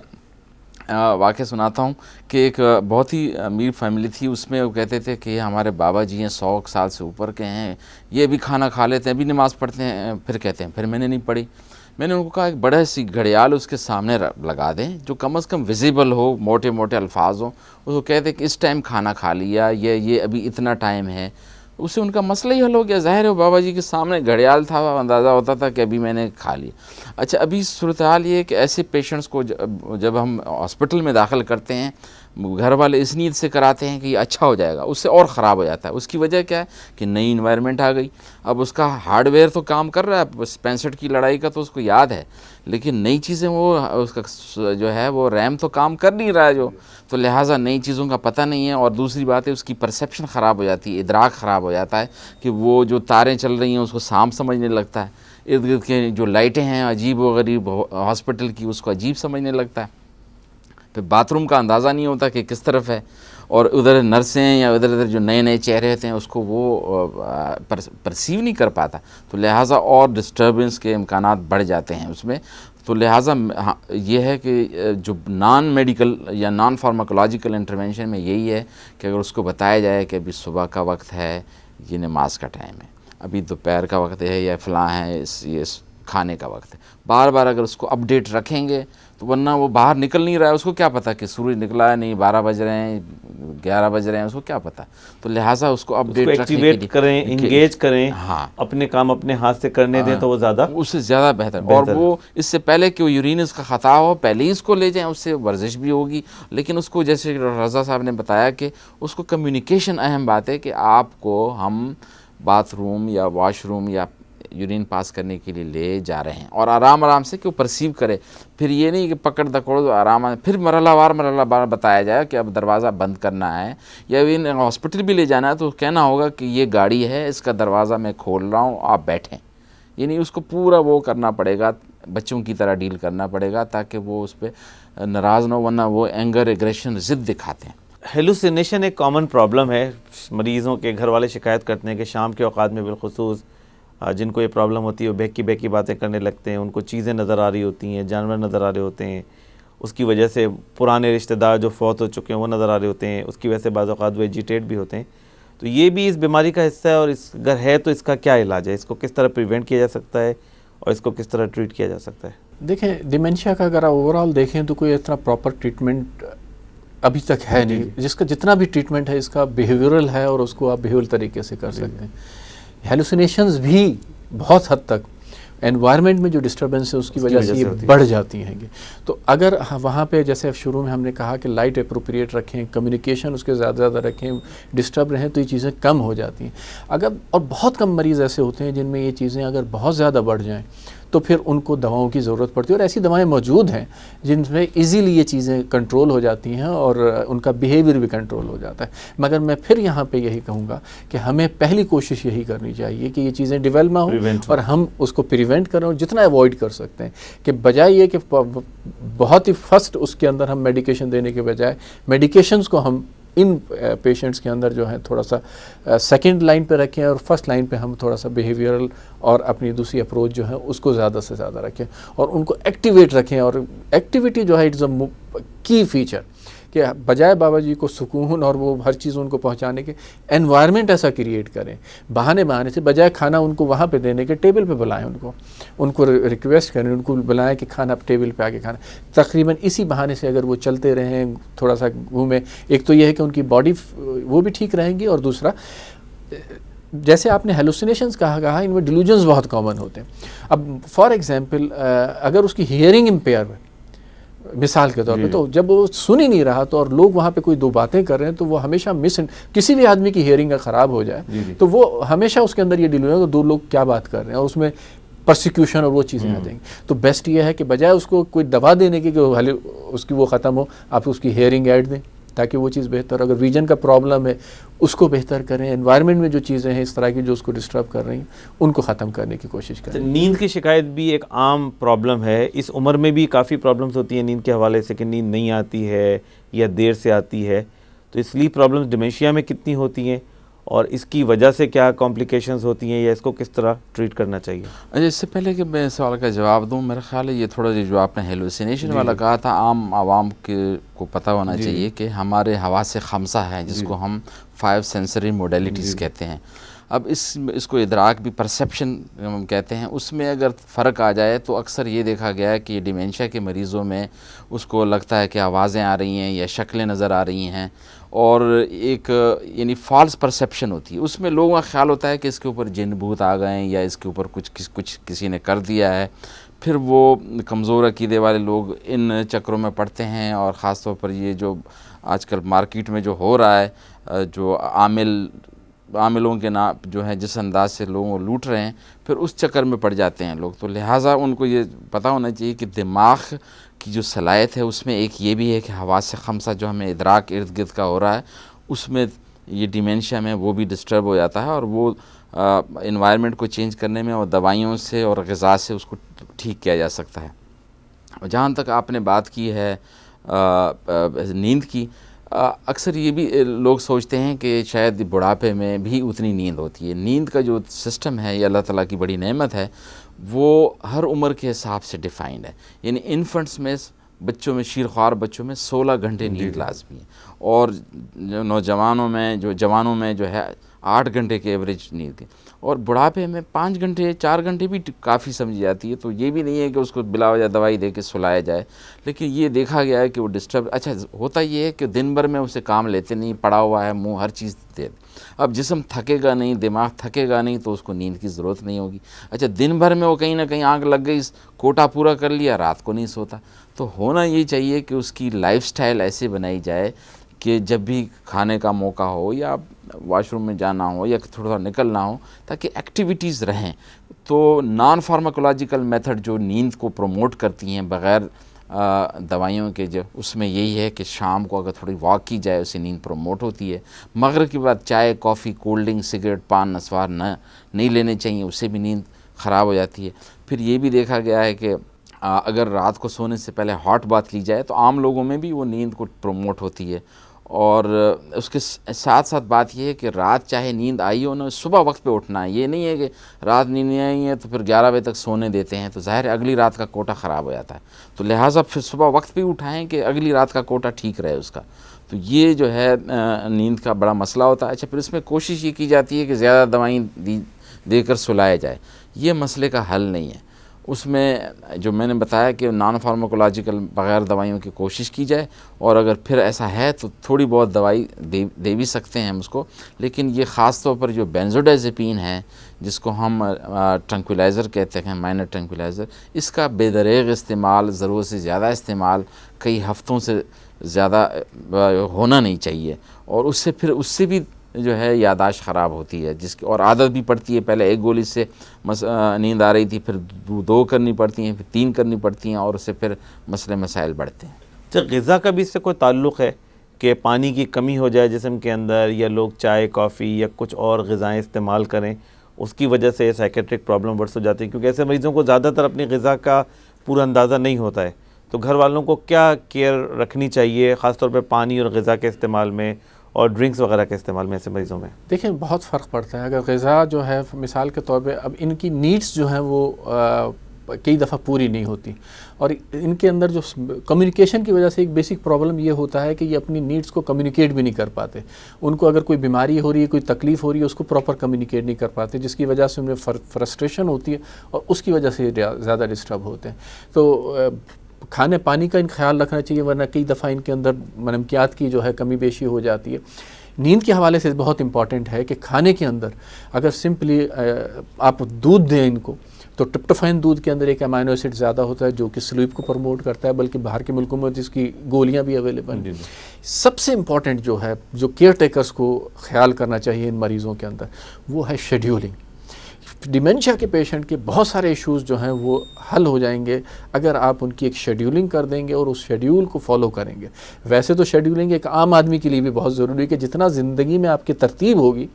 واقعہ سناتا ہوں کہ ایک بہت ہی امیر فیملی تھی, اس میں وہ کہتے تھے کہ ہمارے بابا جی ہیں 100 سال سے اوپر کے ہیں, یہ بھی کھانا کھا لیتے ہیں, بھی نماز پڑھتے ہیں, پھر کہتے ہیں پھر میں نے نہیں پڑھی. میں نے ان کو کہا ایک بڑا سی گھڑیال اس کے سامنے لگا دیں جو کم از کم ویزیبل ہو, موٹے موٹے الفاظ ہوں, اس کو کہتے کہ اس ٹائم کھانا کھا لیا, یہ ابھی اتنا ٹائم ہے, اس سے ان کا مسئلہ ہی حل ہو گیا. ظاہر ہے بابا جی کے سامنے گھڑیال تھا, اندازہ ہوتا تھا کہ ابھی میں نے کھا لیا. اچھا ابھی صورتحال یہ ہے کہ ایسے پیشنٹس کو جب ہم ہاسپٹل میں داخل کرتے ہیں, گھر والے اس نیت سے کراتے ہیں کہ یہ اچھا ہو جائے گا, اس سے اور خراب ہو جاتا ہے. اس کی وجہ کیا ہے کہ نئی انوائرمنٹ آ گئی. اب اس کا ہارڈ ویئر تو کام کر رہا ہے, 65 کی لڑائی کا تو اس کو یاد ہے, لیکن نئی چیزیں وہ اس کا جو ہے وہ ریم تو کام کر نہیں رہا ہے جو, تو لہٰذا نئی چیزوں کا پتہ نہیں ہے. اور دوسری بات ہے اس کی پرسیپشن خراب ہو جاتی ہے, ادراک خراب ہو جاتا ہے کہ وہ جو تاریں چل رہی ہیں اس کو سانپ سمجھنے لگتا ہے, ارد گرد کے جو لائٹیں ہیں عجیب و غریب ہاسپٹل کی اس کو عجیب سمجھنے لگتا ہے. پھر باتھ روم کا اندازہ نہیں ہوتا کہ کس طرف ہے, اور ادھر نرسیں یا ادھر جو نئے چہرے ہوتے ہیں اس کو وہ پرسیو نہیں کر پاتا, تو لہٰذا اور ڈسٹربنس کے امکانات بڑھ جاتے ہیں اس میں. تو لہٰذا یہ ہے کہ جو نان میڈیکل یا نان فارماکولوجیکل انٹرونشن میں یہی ہے کہ اگر اس کو بتایا جائے کہ ابھی صبح کا وقت ہے, یہ نماز کا ٹائم ہے, ابھی دوپہر کا وقت ہے یا فلاں ہے, یہ کھانے کا وقت ہے, بار بار اگر اس کو اپڈیٹ رکھیں گے تو ورنہ وہ باہر نکل نہیں رہا ہے, اس کو کیا پتہ کہ سورج نکلا ہے نہیں, 12 بج رہے ہیں 11 بج رہے ہیں, اس کو کیا پتہ. تو لہٰذا اس کو اپڈیٹ ایکٹیویٹ کریں, انگیج کریں, ہاں اپنے کام اپنے ہاتھ سے کرنے دیں تو وہ زیادہ اس سے زیادہ بہتر. اور وہ اس سے پہلے کہ وہ یورین اس کا خطا ہو پہلے ہی اس کو لے جائیں, اس سے ورزش بھی ہوگی. لیکن اس کو جیسے رضا صاحب نے بتایا کہ اس کو کمیونیکیشن اہم بات ہے کہ آپ کو ہم باتھ روم یا واش روم یا یورین پاس کرنے کے لیے لے جا رہے ہیں, اور آرام سے کہ وہ پرسیو کرے. پھر یہ نہیں کہ پکڑ دکڑ دو, آرام پھر مرحلہ وار بتایا جائے کہ اب دروازہ بند کرنا ہے, یا ہاسپٹل بھی لے جانا ہے تو کہنا ہوگا کہ یہ گاڑی ہے, اس کا دروازہ میں کھول رہا ہوں, آپ بیٹھیں. یعنی اس کو پورا وہ کرنا پڑے گا, بچوں کی طرح ڈیل کرنا پڑے گا تاکہ وہ اس پہ ناراض نہ ہو, ورنہ وہ اینگر ایگریشن ضد دکھاتے ہیں. ہیلوسینیشن ایک کامن پرابلم ہے, مریضوں کے گھر والے شکایت کرتے ہیں کہ شام کے اوقات میں بالخصوص جن کو یہ پرابلم ہوتی ہے وہ بہکی باتیں کرنے لگتے ہیں, ان کو چیزیں نظر آ رہی ہوتی ہیں, جانور نظر آ رہے ہوتے ہیں, اس کی وجہ سے پرانے رشتہ دار جو فوت ہو چکے ہیں وہ نظر آ رہے ہوتے ہیں, اس کی وجہ سے بعض اوقات وہ ایجیٹیٹ بھی ہوتے ہیں. تو یہ بھی اس بیماری کا حصہ ہے, اور اس اگر ہے تو اس کا کیا علاج ہے, اس کو کس طرح پریونٹ کیا جا سکتا ہے اور اس کو کس طرح ٹریٹ کیا جا سکتا ہے؟ دیکھیں ڈیمینشیا کا اگر اوور آل دیکھیں تو کوئی اتنا پراپر ٹریٹمنٹ ابھی تک ہے نہیں, جس کا جتنا بھی ٹریٹمنٹ ہے اس کا بیہیورل ہے اور اس کو آپ بیہیورل طریقے سے کر سکتے ہیں. ہیلوسینیشنز بھی بہت حد تک انوائرمنٹ میں جو ڈسٹربنس ہے اس کی وجہ سے یہ بڑھ جاتی ہیں. تو اگر وہاں پہ جیسے شروع میں ہم نے کہا کہ لائٹ اپروپریٹ رکھیں, کمیونیکیشن اس کے زیادہ رکھیں, ڈسٹرب رہیں تو یہ چیزیں کم ہو جاتی ہیں. اگر اور بہت کم مریض ایسے ہوتے ہیں جن میں یہ چیزیں اگر بہت زیادہ بڑھ جائیں تو پھر ان کو دواؤں کی ضرورت پڑتی ہے, اور ایسی دوائیں موجود ہیں جن میں ایزیلی یہ چیزیں کنٹرول ہو جاتی ہیں اور ان کا بیہیویئر بھی کنٹرول ہو جاتا ہے. مگر میں پھر یہاں پہ یہی کہوں گا کہ ہمیں پہلی کوشش یہی کرنی چاہیے کہ یہ چیزیں ڈیولپ نہ ہوں اور ہم اس کو پریونٹ کریں, اور جتنا ایوائڈ کر سکتے ہیں کہ بجائے یہ کہ بہت ہی فرسٹ اس کے اندر ہم میڈیکیشن دینے کے بجائے میڈیکیشنز کو ہم ان پیشنٹس کے اندر جو ہے تھوڑا سا سیکنڈ لائن پہ رکھیں, اور فرسٹ لائن پہ ہم تھوڑا سا بیہیویئرل اور اپنی دوسری اپروچ جو ہے اس کو زیادہ سے زیادہ رکھیں, اور ان کو ایکٹیویٹ رکھیں. اور ایکٹیویٹی جو ہے اٹس اے کی فیچر کہ بجائے بابا جی کو سکون اور وہ ہر چیز ان کو پہنچانے کے, انوائرمنٹ ایسا کریٹ کریں بہانے سے, بجائے کھانا ان کو وہاں پہ دینے کے ٹیبل پہ بلائیں, ان کو ریکویسٹ کریں, ان کو بلائیں کہ کھانا ٹیبل پہ آ کے کھانا. تقریباً اسی بہانے سے اگر وہ چلتے رہیں, تھوڑا سا گھومیں, ایک تو یہ ہے کہ ان کی باڈی وہ بھی ٹھیک رہیں گی, اور دوسرا جیسے آپ نے ہیلوسینیشنز کہا ان میں ڈیلوژنز بہت کامن ہوتے ہیں. اب فار ایگزامپل اگر اس کی ہیئرنگ امپیئر مثال کے طور پہ, تو جب وہ سن ہی نہیں رہا تو اور لوگ وہاں پہ کوئی دو باتیں کر رہے ہیں تو وہ ہمیشہ کسی بھی آدمی کی ہیئرنگ خراب ہو جائے تو وہ ہمیشہ اس کے اندر یہ ڈیل ہوگا دو لوگ کیا بات کر رہے ہیں, اور اس میں پرسیکیوشن اور وہ چیزیں آ جائیں گی. تو بیسٹ یہ ہے کہ بجائے اس کو کوئی دوا دینے کی کہ اس کی وہ ختم ہو, آپ اس کی ہیئرنگ ایڈ دیں تاکہ وہ چیز بہتر. اگر ویژن کا پرابلم ہے اس کو بہتر کریں, انوائرمنٹ میں جو چیزیں ہیں اس طرح کی جو اس کو ڈسٹرب کر رہی ہیں ان کو ختم کرنے کی کوشش کریں. نیند کی شکایت بھی ایک عام پرابلم ہے, اس عمر میں بھی کافی پرابلمز ہوتی ہیں نیند کے حوالے سے کہ نیند نہیں آتی ہے یا دیر سے آتی ہے. تو سلیپ پرابلمز ڈیمینشیا میں کتنی ہوتی ہیں, اور اس کی وجہ سے کیا کمپلیکیشنز ہوتی ہیں یا اس کو کس طرح ٹریٹ کرنا چاہیے؟ اچھا، اس سے پہلے کہ میں سوال کا جواب دوں، میرا خیال ہے یہ تھوڑا جو آپ نے ہیلوسینیشن والا کہا تھا، عام عوام کو پتہ ہونا چاہیے کہ ہمارے حواس خمسہ ہے جس کو ہم 5 سینسری موڈیلٹیز کہتے ہیں. اب اس کو ادراک بھی پرسیپشن ہم کہتے ہیں، اس میں اگر فرق آ جائے تو اکثر یہ دیکھا گیا ہے کہ ڈیمینشیا کے مریضوں میں اس کو لگتا ہے کہ آوازیں آ رہی ہیں یا شکلیں نظر آ رہی ہیں، اور ایک یعنی فالس پرسیپشن ہوتی ہے. اس میں لوگوں کا خیال ہوتا ہے کہ اس کے اوپر جن بھوت آ گئے ہیں یا اس کے اوپر کچھ کسی نے کر دیا ہے. پھر وہ کمزور عقیدے والے لوگ ان چکروں میں پڑتے ہیں، اور خاص طور پر یہ جو آج کل مارکیٹ میں جو ہو رہا ہے، جو عاملوں کے نام جو ہے جس انداز سے لوگوں کو لوٹ رہے ہیں، پھر اس چکر میں پڑ جاتے ہیں لوگ. تو لہٰذا ان کو یہ پتہ ہونا چاہیے کہ دماغ کی جو صلاحیت ہے اس میں ایک یہ بھی ہے کہ حواس خمسہ جو ہمیں ادراک ارد گرد کا ہو رہا ہے اس میں یہ ڈیمینشیا میں وہ بھی ڈسٹرب ہو جاتا ہے، اور وہ انوائرمنٹ کو چینج کرنے میں اور دوائیوں سے اور غذا سے اس کو ٹھیک کیا جا سکتا ہے. جہاں تک آپ نے بات کی ہے نیند کی، اکثر یہ بھی لوگ سوچتے ہیں کہ شاید بڑھاپے میں بھی اتنی نیند ہوتی ہے. نیند کا جو سسٹم ہے یہ اللہ تعالیٰ کی بڑی نعمت ہے، وہ ہر عمر کے حساب سے ڈیفائنڈ ہے. یعنی انفنٹس میں، بچوں میں، شیرخوار بچوں میں 16 گھنٹے نیند لازمی ہے، اور نوجوانوں میں جو ہے 8 گھنٹے کے ایوریج نیند کے، اور بڑھاپے میں 5 گھنٹے 4 گھنٹے بھی کافی سمجھی جاتی ہے. تو یہ بھی نہیں ہے کہ اس کو بلا وجہ دوائی دے کے سلایا جائے، لیکن یہ دیکھا گیا ہے کہ وہ ڈسٹرب اچھا ہوتا یہ ہے کہ دن بھر میں اسے کام لیتے نہیں، پڑا ہوا ہے منہ ہر چیز دے. اب جسم تھکے گا نہیں، دماغ تھکے گا نہیں، تو اس کو نیند کی ضرورت نہیں ہوگی. اچھا دن بھر میں وہ کہیں نہ کہیں آنکھ لگ گئی، کوٹا پورا کر لیا، رات کو نہیں سوتا. تو ہونا یہ چاہیے کہ اس کی لائف سٹائل ایسے بنائی جائے کہ جب بھی کھانے کا موقع ہو یا واش روم میں جانا ہو یا تھوڑا نکلنا ہو، تاکہ ایکٹیویٹیز رہیں. تو نان فارماکولوجیکل میتھڈ جو نیند کو پروموٹ کرتی ہیں بغیر دوائیوں کے، جو اس میں یہی ہے کہ شام کو اگر تھوڑی واک کی جائے اس سے نیند پروموٹ ہوتی ہے. مغرب کے بعد چائے، کافی، کولڈ ڈرنک، سگریٹ، پان، نسوار نہیں لینے چاہیے، اس سے بھی نیند خراب ہو جاتی ہے. پھر یہ بھی دیکھا گیا ہے کہ اگر رات کو سونے سے پہلے ہاٹ باتھ لی جائے تو عام لوگوں میں بھی وہ نیند کو پروموٹ ہوتی ہے. اور اس کے ساتھ ساتھ بات یہ ہے کہ رات چاہے نیند آئی ہو نہ، صبح وقت پہ اٹھنا ہے. یہ نہیں ہے کہ رات نیند نہیں آئی ہے تو پھر 11 بجے تک سونے دیتے ہیں، تو ظاہر ہے اگلی رات کا کوٹا خراب ہو جاتا ہے. تو لہٰذا پھر صبح وقت پہ اٹھائیں کہ اگلی رات کا کوٹا ٹھیک رہے اس کا. تو یہ جو ہے نیند کا بڑا مسئلہ ہوتا ہے. اچھا پھر اس میں کوشش یہ کی جاتی ہے کہ زیادہ دوائیں دے کر سلایا جائے. یہ مسئلے کا حل نہیں ہے. اس میں جو میں نے بتایا کہ نان فارماکولوجیکل بغیر دوائیوں کی کوشش کی جائے، اور اگر پھر ایسا ہے تو تھوڑی بہت دوائی دے بھی سکتے ہیں ہم اس کو. لیکن یہ خاص طور پر جو بینزوڈائزپین ہے جس کو ہم ٹرنکویلائزر کہتے ہیں، مائنر ٹرنکویلائزر، اس کا بے دریغ استعمال، ضرورت سے زیادہ استعمال کئی ہفتوں سے زیادہ ہونا نہیں چاہیے. اور اس سے بھی جو ہے یاداشت خراب ہوتی ہے، جس کی اور عادت بھی پڑتی ہے. پہلے ایک گولی سے نیند آ رہی تھی، پھر 2 کرنی پڑتی ہیں، پھر 3 کرنی پڑتی ہیں، اور اس سے پھر مسئلے مسائل بڑھتے ہیں. اچھا غذا کا بھی اس سے کوئی تعلق ہے کہ پانی کی کمی ہو جائے جسم کے اندر، یا لوگ چائے، کافی یا کچھ اور غذائیں استعمال کریں، اس کی وجہ سے سائیکیٹرک پرابلم بڑھ جاتی ہے؟ کیونکہ ایسے مریضوں کو زیادہ تر اپنی غذا کا پورا اندازہ نہیں ہوتا ہے. تو گھر والوں کو کیا کیئر رکھنی چاہیے خاص طور پہ پانی اور غذا کے استعمال میں اور ڈرنکس وغیرہ کے استعمال میں ایسے مریضوں میں؟ دیکھیں بہت فرق پڑتا ہے. اگر غذا جو ہے مثال کے طور پہ، اب ان کی نیڈس جو ہیں وہ کئی دفعہ پوری نہیں ہوتی، اور ان کے اندر جو کمیونیکیشن کی وجہ سے ایک بیسک پرابلم یہ ہوتا ہے کہ یہ اپنی نیڈس کو کمیونیکیٹ بھی نہیں کر پاتے. ان کو اگر کوئی بیماری ہو رہی ہے، کوئی تکلیف ہو رہی ہے، اس کو پراپر کمیونیکیٹ نہیں کر پاتے، جس کی وجہ سے ان میں فرسٹریشن ہوتی ہے، اور اس کی وجہ سے زیادہ ڈسٹرب ہوتے ہیں. تو کھانے پانی کا ان خیال رکھنا چاہیے، ورنہ کئی دفعہ ان کے اندر منمکیات کی جو ہے کمی بیشی ہو جاتی ہے. نیند کے حوالے سے بہت امپورٹنٹ ہے کہ کھانے کے اندر اگر سمپلی آپ دودھ دیں ان کو، تو ٹرپٹوفین دودھ کے اندر ایک امائنو ایسڈ زیادہ ہوتا ہے جو کہ سلیپ کو پروموٹ کرتا ہے، بلکہ باہر کے ملکوں میں جس کی گولیاں بھی اویلیبل ہیں. سب سے امپورٹنٹ جو ہے، جو کیئر ٹیکرز کو خیال کرنا چاہیے ان مریضوں کے اندر، وہ ہے شیڈیولنگ. ڈیمینشیا کے پیشنٹ کے بہت سارے ایشوز جو ہیں وہ حل ہو جائیں گے اگر آپ ان کی ایک شیڈیولنگ کر دیں گے اور اس شیڈیول کو فالو کریں گے. ویسے تو شیڈیولنگ ایک عام آدمی کے لیے بھی بہت ضروری ہے کہ جتنا زندگی میں آپ کی ترتیب ہوگی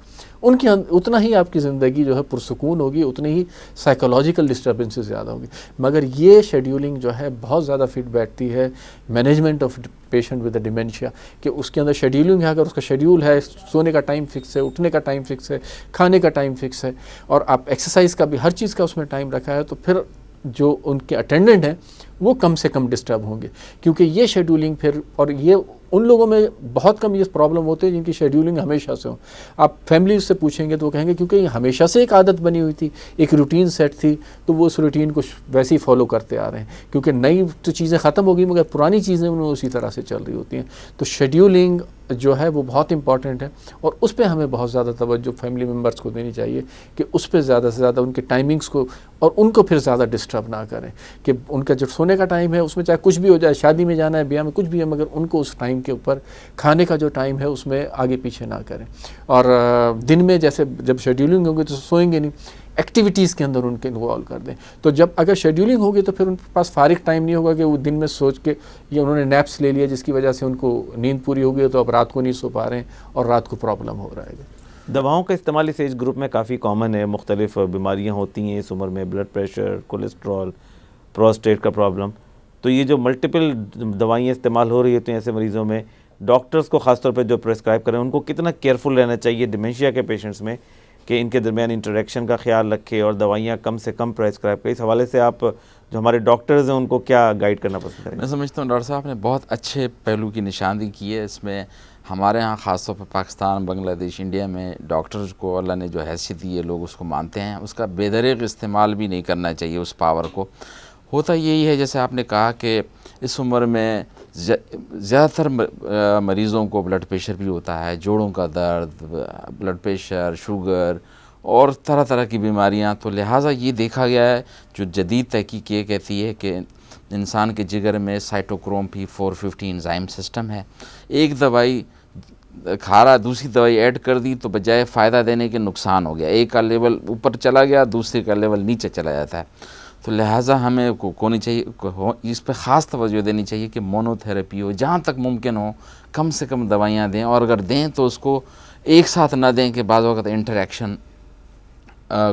ان کی اتنا ہی آپ کی زندگی جو ہے پرسکون ہوگی, اتنی ہی سائیکولوجیکل ڈسٹربنسز زیادہ ہوگی. مگر یہ شیڈیولنگ جو ہے بہت زیادہ فٹ بیٹھتی ہے مینجمنٹ آف پیشنٹ ود ڈیمینشیا, کہ اس کے اندر شیڈیولنگ ہے, اگر اس کا شیڈیول ہے, سونے کا ٹائم فکس ہے, اٹھنے کا ٹائم فکس ہے, کھانے کا ٹائم فکس ہے, اور آپ ایکسرسائز کا بھی ہر چیز کا اس میں ٹائم رکھا ہے, تو پھر جو ان کے اٹینڈنٹ ہیں وہ کم سے کم ڈسٹرب ہوں گے. کیونکہ یہ شیڈیولنگ پھر, اور یہ ان لوگوں میں بہت کم یہ پرابلم ہوتے ہیں جن کی شیڈیولنگ ہمیشہ سے ہو. آپ فیملی سے پوچھیں گے تو وہ کہیں گے کیونکہ یہ ہمیشہ سے ایک عادت بنی ہوئی تھی, ایک روٹین سیٹ تھی, تو وہ اس روٹین کو ویسے ہی فالو کرتے آ رہے ہیں. کیونکہ نئی تو چیزیں ختم ہو گئی مگر پرانی چیزیں ان میں اسی طرح سے چل رہی ہوتی ہیں. تو شیڈیولنگ جو ہے وہ بہت امپورٹنٹ ہے, اور اس پہ ہمیں بہت زیادہ توجہ فیملی ممبرس کو دینی چاہیے کہ اس پہ زیادہ سے زیادہ ان کے ٹائمنگس کو, اور ان کو پھر زیادہ ڈسٹرب نہ کریں. کہ ان کا جو سونے کا ٹائم ہے اس میں چاہے کچھ بھی ہو جائے, شادی میں جانا ہے, بیاہ میں کچھ بھی ہے, مگر ان کو اس ٹائم کے اوپر, کھانے کا جو ٹائم ہے اس میں آگے پیچھے نہ کریں. اور دن میں جیسے جب شیڈیولنگ ہوگی تو سوئیں گے نہیں, ایکٹیویٹیز کے اندر ان کے انوالو کر دیں. تو جب اگر شیڈیولنگ ہوگی تو پھر ان کے پاس فارغ ٹائم نہیں ہوگا کہ وہ دن میں سوچ کے, یا انہوں نے نیپس لے لیا جس کی وجہ سے ان کو نیند پوری ہو گئی تو اب رات کو نہیں سو پا رہے ہیں اور رات کو پرابلم ہو رہا ہے. دواؤں کا استعمال اس ایج گروپ میں کافی کامن ہے, مختلف بیماریاں ہوتی ہیں اس عمر میں, بلڈ پریشر, کولیسٹرول, پروسٹیٹ کا پرابلم. تو یہ جو ملٹیپل دوائیاں استعمال ہو رہی ہوتی ہیں ایسے مریضوں میں, ڈاکٹرز کو خاص طور پہ جو پرسکرائب کریں ان کو کتنا کیئرفل رہنا چاہیے ڈیمینشیا کے پیشنٹس میں کہ ان کے درمیان انٹریکشن کا خیال رکھے اور دوائیاں کم سے کم پرسکرائب کریں؟ اس حوالے سے آپ جو ہمارے ڈاکٹرز ہیں ان کو کیا گائیڈ کرنا پسند کریں؟ میں سمجھتا ہوں ڈاکٹر صاحب نے بہت اچھے پہلو کی نشاندہی کی ہے. اس میں ہمارے ہاں خاص طور پر پاکستان, بنگلہ دیش, انڈیا میں ڈاکٹرز کو اللہ نے جو حیثیت دی ہے لوگ اس کو مانتے ہیں. اس کا بے دریغ استعمال بھی نہیں کرنا چاہیے اس پاور کو. ہوتا یہی ہے جیسے آپ نے کہا کہ اس عمر میں زیادہ تر مریضوں کو بلڈ پریشر بھی ہوتا ہے, جوڑوں کا درد, بلڈ پریشر, شوگر اور طرح طرح کی بیماریاں. تو لہٰذا یہ دیکھا گیا ہے, جو جدید تحقیق یہ کہتی ہے کہ انسان کے جگر میں سائٹوکروم P450 انزائم سسٹم ہے. ایک دوائی کھا رہا, دوسری دوائی ایڈ کر دی تو بجائے فائدہ دینے کے نقصان ہو گیا. ایک کا لیول اوپر چلا گیا, دوسرے کا لیول نیچے چلا جاتا ہے. تو لہٰذا ہمیں کونی چاہیے, اس پہ خاص توجہ دینی چاہیے کہ مونو تھراپی ہو, جہاں تک ممکن ہو کم سے کم دوائیاں دیں, اور اگر دیں تو اس کو ایک ساتھ نہ دیں کہ بعض وقت انٹریکشن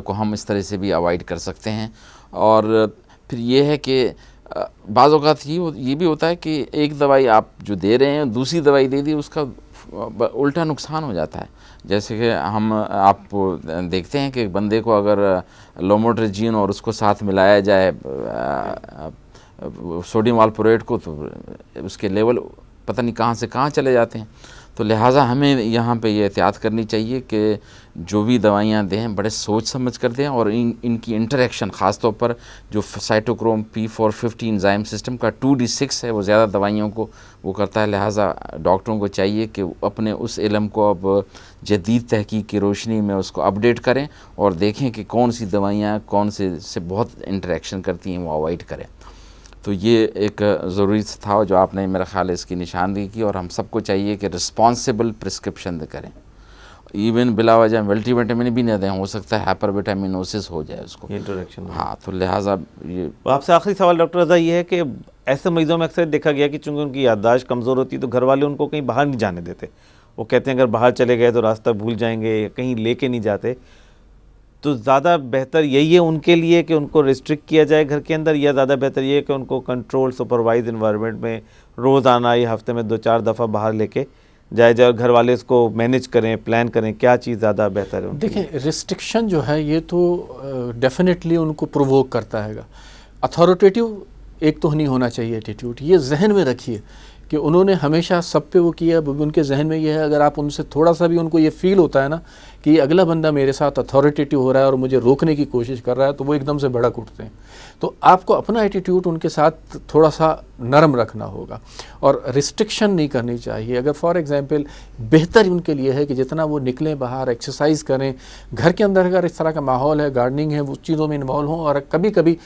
کو ہم اس طرح سے بھی اوائڈ کر سکتے ہیں. اور پھر یہ ہے کہ بعض اوقات یہ بھی ہوتا ہے کہ ایک دوائی آپ جو دے رہے ہیں دوسری دوائی دے دی, اس کا الٹا نقصان ہو جاتا ہے. جیسے کہ آپ دیکھتے ہیں کہ بندے کو اگر لوموٹریجین اور اس کو ساتھ ملایا جائے سوڈیم والپرویٹ کو, تو اس کے لیول پتہ نہیں کہاں سے کہاں چلے جاتے ہیں. تو لہٰذا ہمیں یہاں پہ یہ احتیاط کرنی چاہیے کہ جو بھی دوائیاں دیں بڑے سوچ سمجھ کر دیں, اور ان کی انٹریکشن خاص طور پر جو سائٹوکروم P450 انزائم سسٹم کا 2D6 ہے وہ زیادہ دوائیوں کو وہ کرتا ہے. لہٰذا ڈاکٹروں کو چاہیے کہ اپنے اس علم کو اب جدید تحقیق کی روشنی میں اس کو اپڈیٹ کریں اور دیکھیں کہ کون سی دوائیاں کون سے بہت انٹریکشن کرتی ہیں وہ اوائڈ کریں. تو یہ ایک ضروری تھا جو آپ نے میرا خیال ہے اس کی نشاندہی کی, اور ہم سب کو چاہیے کہ رسپانسیبل پرسکرپشن کریں. ایون بلا وجہ ملٹی وٹامن بھی نہ دیں, ہو سکتا ہے ہائپر وٹامینوسس ہو جائے اس کو انٹریکشن. ہاں, تو لہٰذا یہ آپ سے آخری سوال ڈاکٹر رضا یہ ہے کہ ایسے مریضوں میں اکثر دیکھا گیا کہ چونکہ ان کی یادداشت کمزور ہوتی ہے تو گھر والے ان کو کہیں باہر نہیں جانے دیتے. وہ کہتے ہیں اگر باہر چلے گئے تو راستہ بھول جائیں گے, یا کہیں لے کے نہیں جاتے. تو زیادہ بہتر یہی ہے ان کے لیے کہ ان کو ریسٹرکٹ کیا جائے گھر کے اندر, یا زیادہ بہتر یہ ہے کہ ان کو کنٹرول سپروائز انوائرمنٹ میں روز آنا یا ہفتے میں 2-4 دفعہ باہر لے کے جائے اور گھر والے اس کو مینیج کریں, پلان کریں, کیا چیز زیادہ بہتر ہے؟ دیکھیں ریسٹرکشن جو ہے یہ تو ڈیفینیٹلی ان کو پرووک کرتا ہے گا. اتھارٹیٹیو ایک تو نہیں ہونا چاہیے ایٹیٹیوڈ, یہ ذہن میں رکھیے کہ انہوں نے ہمیشہ سب پہ وہ کیا. ان کے ذہن میں یہ ہے, اگر آپ ان سے تھوڑا سا بھی ان کو یہ فیل ہوتا ہے نا کہ یہ اگلا بندہ میرے ساتھ اتھارٹیٹیو ہو رہا ہے اور مجھے روکنے کی کوشش کر رہا ہے, تو وہ ایک دم سے بھڑک اٹھتے ہیں. تو آپ کو اپنا ایٹیٹیوڈ ان کے ساتھ تھوڑا سا نرم رکھنا ہوگا اور ریسٹرکشن نہیں کرنی چاہیے. اگر فار ایگزامپل بہتر ان کے لیے ہے کہ جتنا وہ نکلیں باہر, ایکسرسائز کریں, گھر کے اندر اگر اس طرح کا ماحول ہے, گارڈننگ ہے, وہ چیزوں میں انوالو ہوں, اور کبھی کبھی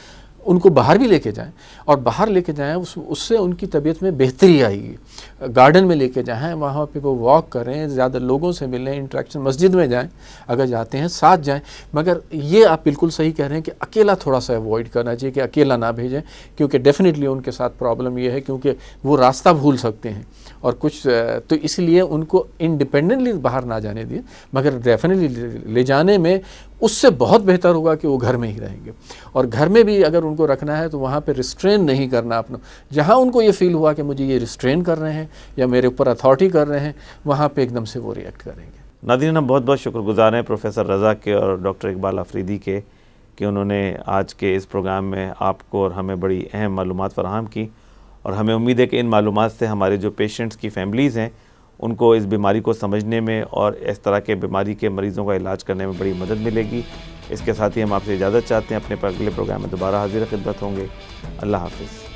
ان کو باہر بھی لے کے جائیں، اور باہر لے کے جائیں اس سے ان کی طبیعت میں بہتری آئے گی. گارڈن میں لے کے جائیں، وہاں پہ وہ واک کریں، زیادہ لوگوں سے ملیں، انٹریکشن، مسجد میں جائیں اگر جاتے ہیں، ساتھ جائیں. مگر یہ آپ بالکل صحیح کہہ رہے ہیں کہ اکیلا تھوڑا سا اوائڈ کرنا چاہیے، کہ اکیلا نہ بھیجیں، کیونکہ ڈیفینیٹلی ان کے ساتھ پرابلم یہ ہے کیونکہ وہ راستہ بھول سکتے ہیں اور کچھ، تو اس لیے ان کو انڈیپینڈنٹلی باہر نہ جانے دیں، مگر ڈیفینیٹلی لے جانے میں اس سے بہت بہتر ہوگا کہ وہ گھر میں ہی رہیں گے. اور گھر میں بھی اگر ان کو رکھنا ہے تو وہاں پہ ریسٹرین نہیں کرنا اپنا، جہاں ان کو یہ فیل ہوا کہ مجھے یہ ریسٹرین کر رہے ہیں یا میرے اوپر اتھارٹی کر رہے ہیں، وہاں پہ ایک دم سے وہ ریئیکٹ کریں گے. ناظرین، ہم بہت بہت شکر گزار ہیں پروفیسر رضا کے اور ڈاکٹر اقبال آفریدی کے کہ انہوں نے آج کے اس پروگرام میں آپ کو اور ہمیں بڑی اہم معلومات فراہم کی، اور ہمیں امید ہے کہ ان معلومات سے ہمارے جو پیشنٹس کی فیملیز ہیں ان کو اس بیماری کو سمجھنے میں اور اس طرح کے بیماری کے مریضوں کا علاج کرنے میں بڑی مدد ملے گی. اس کے ساتھ ہی ہم آپ سے اجازت چاہتے ہیں، اپنے اگلے پروگرام میں دوبارہ حاضر خدمت ہوں گے. اللہ حافظ.